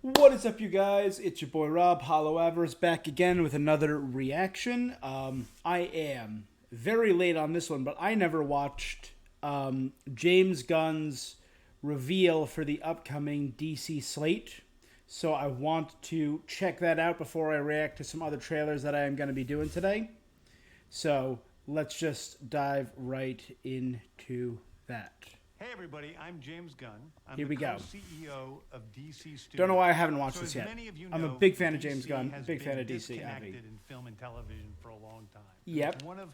What is up, you guys? It's your boy Rob, Hollow Avers, back again with another reaction. I am very late on this one, but I never watched James Gunn's reveal for the upcoming DC Slate. So I want to check that out before I react to some other trailers that I am going to be doing today. So let's just dive right into that. Hey everybody, I'm James Gunn. I'm Here we go. CEO of DC Studios. Don't know why I haven't watched this yet. Many of you I'm a know, big fan of DC James Gunn, has big fan been of DC. disconnected in film and television for a long time. Yep. One of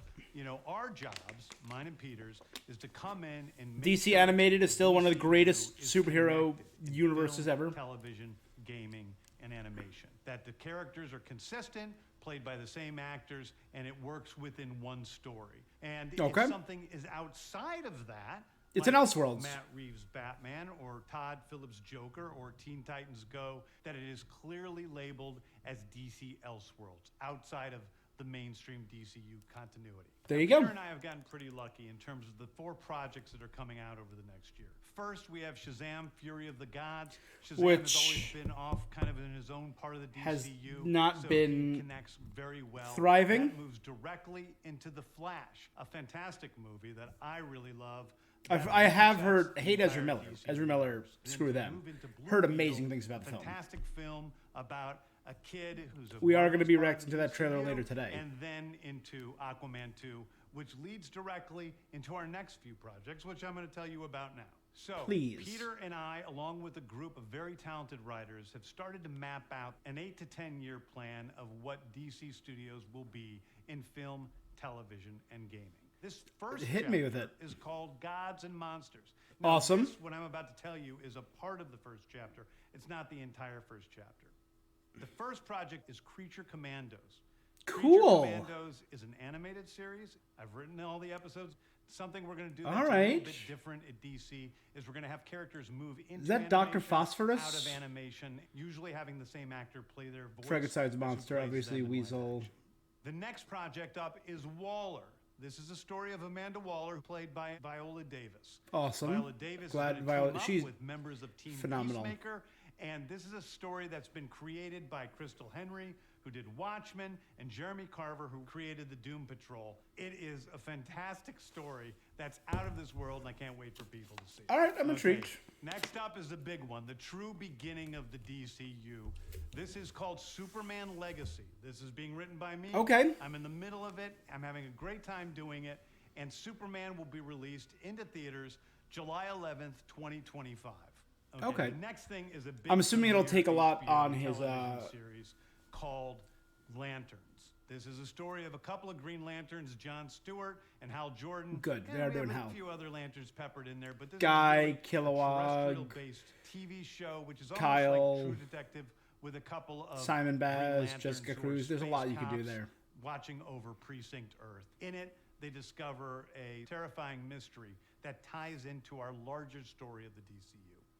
our jobs, mine and Peter's, is to come in and make DC sure animated is still one of the DCU greatest is superhero connected in universes film, ever. Television, gaming, and animation. That the characters are consistent, played by the same actors, and it works within one story. And Okay. if something is outside of that, It's like an Elseworlds. Matt Reeves' Batman or Todd Phillips' Joker or Teen Titans Go, that it is clearly labeled as DC Elseworlds, outside of the mainstream DCU continuity. There you go. Peter and I have gotten pretty lucky in terms of the 4 projects that are coming out over the next year. First, we have Shazam! Fury of the Gods. Shazam Which has always been off kind of in his own part of the DCU. has not so been he connects very well. thriving. That moves directly into The Flash, a fantastic movie that I really love. I have heard hate Ezra Miller. Ezra Miller, screw them. Heard amazing things about the film. Fantastic film about a kid who's a We are Marvel going to be star reacting to that trailer in the later DCU, today. and then into Aquaman 2, which leads directly into our next few projects, which I'm going to tell you about now. So, Please. Peter and I, along with a group of very talented writers, have started to map out an 8 to 10 year plan of what DC Studios will be in film, television, and gaming. This first Hit me with it. is called Gods and Monsters. Now, Awesome. This, what I'm about to tell you, is a part of the first chapter. It's not the entire first chapter. The first project is Creature Commandos. Cool. Creature Commandos is an animated series. I've written all the episodes. Something we're going to do that's All a right. little bit different at DC is we're going to have characters move into Is that Dr. animation, Phosphorus? out of animation, usually having the same actor play their voice. Frankenstein's as who monster, plays obviously them in live Weasel. action. The next project up is Waller. This is a story of Amanda Waller, played by Viola Davis. Awesome. Viola Davis Glad is going to Viola- team up she's with members of Team phenomenal. Peacemaker, and this is a story that's been created by Crystal Henry, who did Watchmen, and Jeremy Carver, who created the Doom Patrol. It is a fantastic story that's out of this world, and I can't wait for people to see it. All right, I'm intrigued. Next up is the big one, the true beginning of the DCU. This is called Superman Legacy. This is being written by me. Okay. I'm in the middle of it. I'm having a great time doing it. And Superman will be released into theaters July 11th, 2025. Okay. The next thing is a big I'm assuming it'll take a lot HBO on his, television series called Lanterns. This is a story of a couple of Green Lanterns, Jon Stewart and Hal Jordan. Good, And they are we doing have Hal. a few other lanterns peppered in there, but this Guy, is really Kilowog, a terrestrial-based TV show, which is almost Kyle, like True Detective with a couple of Simon Green Baz, Lanterns Jessica who are Cruz. There's a space lot you could do cops there. watching over Precinct Earth. In it, they discover a terrifying mystery that ties into our larger story of the DCU.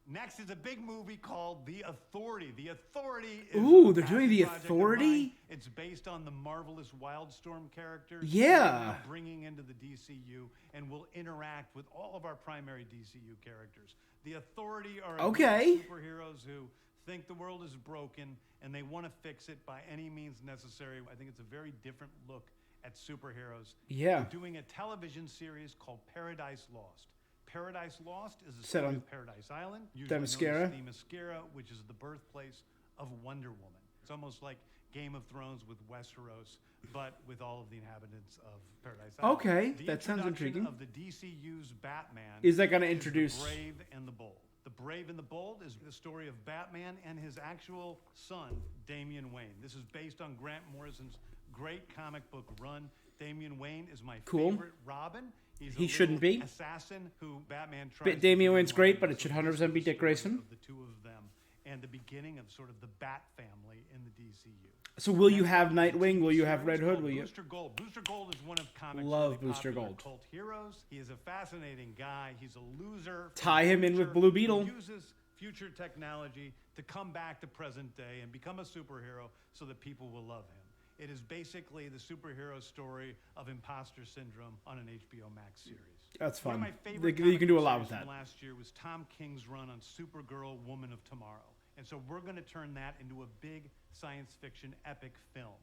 Next is a big movie called The Authority. The Authority is Ooh, a they're doing The passion project of Authority? mine. It's based on the marvelous Wildstorm characters. Yeah. that we're now bringing into the DCU, and will interact with all of our primary DCU characters. The Authority are a Okay. group of superheroes who think the world is broken and they want to fix it by any means necessary. I think it's a very different look at superheroes. Yeah. We're doing a television series called Paradise Lost. Paradise Lost is a Set story on of Paradise Island, usually known as Themyscira. Themyscira, which is the birthplace of Wonder Woman. It's almost like Game of Thrones with Westeros, but with all of the inhabitants of Paradise Island. Okay, The that sounds introduction intriguing. Of the DCU's Batman Is that going to is introduce... The Brave and the Bold. The Brave and the Bold is the story of Batman and his actual son, Damian Wayne. This is based on Grant Morrison's great comic book run. Damian Wayne is my Cool. favorite Robin. He's He a shouldn't little be. assassin who Batman tries to Damian Wayne's do great, in but mind. it should So 100% this is be the Dick story Grayson. Of the two of them, and the beginning of sort of the Bat family in the DCU. So will you Next have up is a Nightwing? TV Will you have series Red Hood? called Will you... Booster Gold. Booster Gold is one of comics' Love really Booster popular Gold. cult heroes. He is a fascinating guy. He's a loser. from Tie the him in with future Blue who Beetle. Uses future technology to come back to present day and become a superhero so that people will love him. It is basically the superhero story of imposter syndrome on an HBO Max series. That's One fun. of my favorite You can do a comic lot book with series that. from last year was Tom King's run on Supergirl, Woman of Tomorrow. And so we're going to turn that into a big science fiction epic film.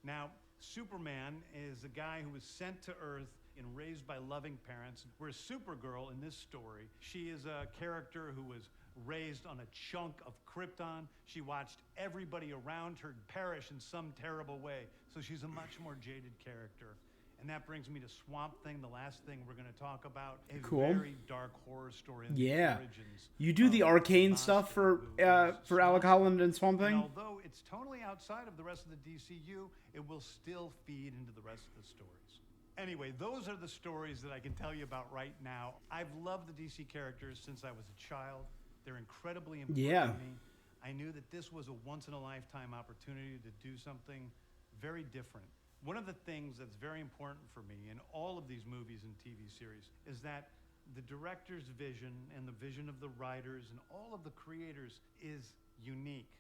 Now, Superman is a guy who was sent to Earth and raised by loving parents. Whereas Supergirl in this story, she is a character who was raised on a chunk of Krypton. She watched everybody around her perish in some terrible way. So she's a much more jaded character. And that brings me to Swamp Thing, the last thing we're going to talk about. A very dark horror story. Yeah. You do the Arcane stuff for Alec Holland and Swamp Thing? And although it's totally outside of the rest of the DCU, it will still feed into the rest of the stories. Anyway, those are the stories that I can tell you about right now. I've loved the DC characters since I was a child. They're incredibly important to me. I knew that this was a once-in-a-lifetime opportunity to do something very different. One of the things that's very important for me in all of these movies and TV series is that the director's vision and the vision of the writers and all of the creators is unique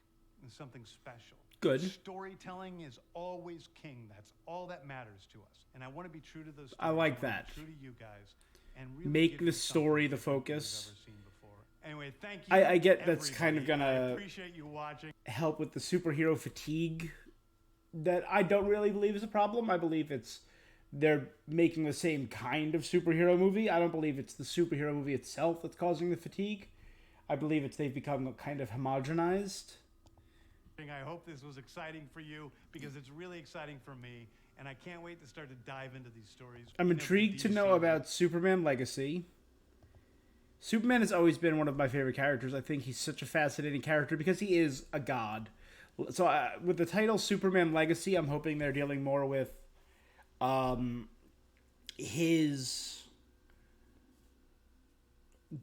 and something special. Good. Storytelling is always king. That's all that matters to us. And I want to be true to those stories. I like that. True to you guys. And really make the story the focus. Anyway, thank you. I get that's kind of gonna appreciate you watching. Help with the superhero fatigue that I don't really believe is a problem. I believe they're making the same kind of superhero movie. I don't believe it's the superhero movie itself that's causing the fatigue. I believe they've become kind of homogenized. I hope this was exciting for you because it's really exciting for me, and I can't wait to start to dive into these stories. I'm intrigued to know about Superman Legacy. Superman has always been one of my favorite characters. I think he's such a fascinating character because he is a god. So with the title Superman Legacy, I'm hoping they're dealing more with his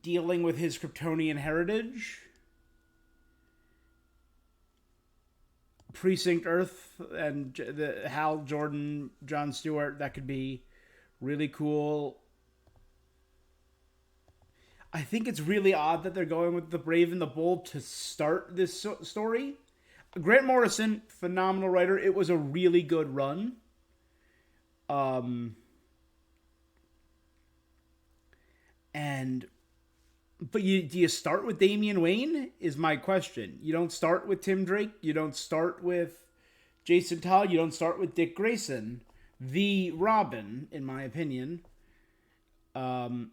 Kryptonian heritage. Precinct Earth and the Hal Jordan, Jon Stewart, that could be really cool. I think it's really odd that they're going with the Brave and the Bold to start this story. Grant Morrison, phenomenal writer. It was a really good run. But do you start with Damian Wayne is my question. You don't start with Tim Drake. You don't start with Jason Todd. You don't start with Dick Grayson, the Robin, in my opinion. So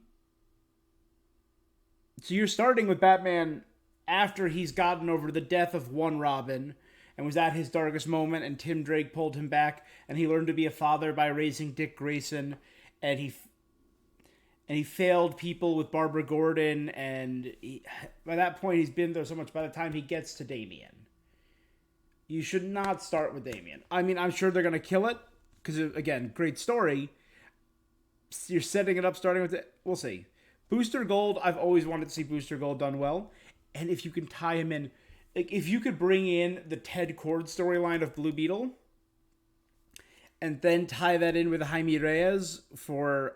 you're starting with Batman after he's gotten over the death of one Robin and was at his darkest moment, and Tim Drake pulled him back, and he learned to be a father by raising Dick Grayson, and he failed people with Barbara Gordon, and by that point he's been there so much. By the time he gets to Damian, you should not start with Damian. I mean, I'm sure they're going to kill it, because, again, great story. You're setting it up starting with it. We'll see. Booster Gold, I've always wanted to see Booster Gold done well. And if you can tie him in, like if you could bring in the Ted Kord storyline of Blue Beetle, and then tie that in with Jaime Reyes for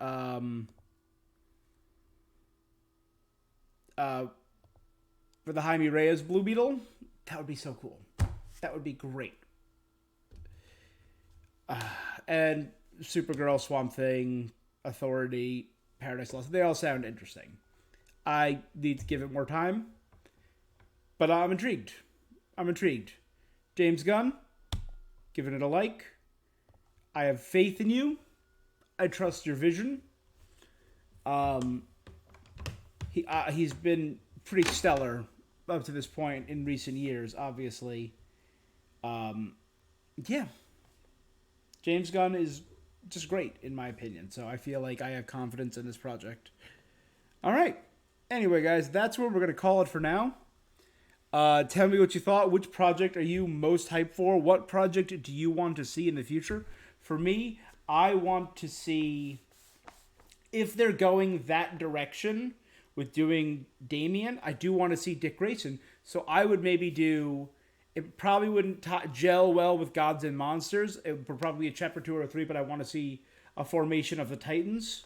the Jaime Reyes Blue Beetle, that would be so cool. That would be great. And Supergirl, Swamp Thing, Authority, Paradise Lost, they all sound interesting. I need to give it more time, but I'm intrigued. James Gunn, giving it a like. I have faith in you. I trust your vision. He's been pretty stellar up to this point in recent years, obviously. Yeah. James Gunn is just great, in my opinion. So I feel like I have confidence in this project. All right. Anyway, guys, that's where we're going to call it for now. Tell me what you thought. Which project are you most hyped for? What project do you want to see in the future? For me, I want to see if they're going that direction with doing Damian. I do want to see Dick Grayson. So I would maybe do... It probably wouldn't gel well with Gods and Monsters. It would probably be a chapter 2 or 3, but I want to see a formation of the Titans.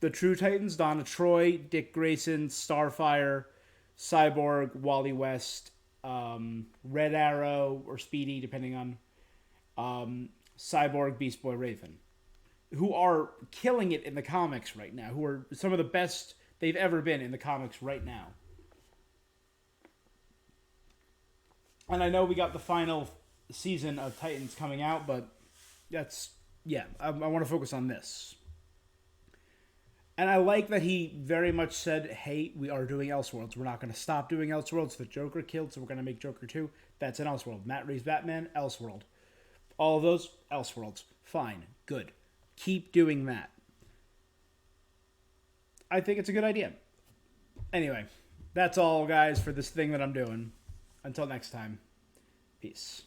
The true Titans, Donna Troy, Dick Grayson, Starfire, Cyborg, Wally West, Red Arrow, or Speedy, depending on Cyborg, Beast Boy, Raven, who are killing it in the comics right now, who are some of the best they've ever been in the comics right now. And I know we got the final season of Titans coming out, but I want to focus on this. And I like that he very much said, hey, we are doing Elseworlds. We're not going to stop doing Elseworlds. The Joker killed, so we're going to make Joker 2. That's an Elseworld. Matt Reeves' Batman, Elseworld. All of those, Elseworlds. Fine. Good. Keep doing that. I think it's a good idea. Anyway, that's all, guys, for this thing that I'm doing. Until next time, peace.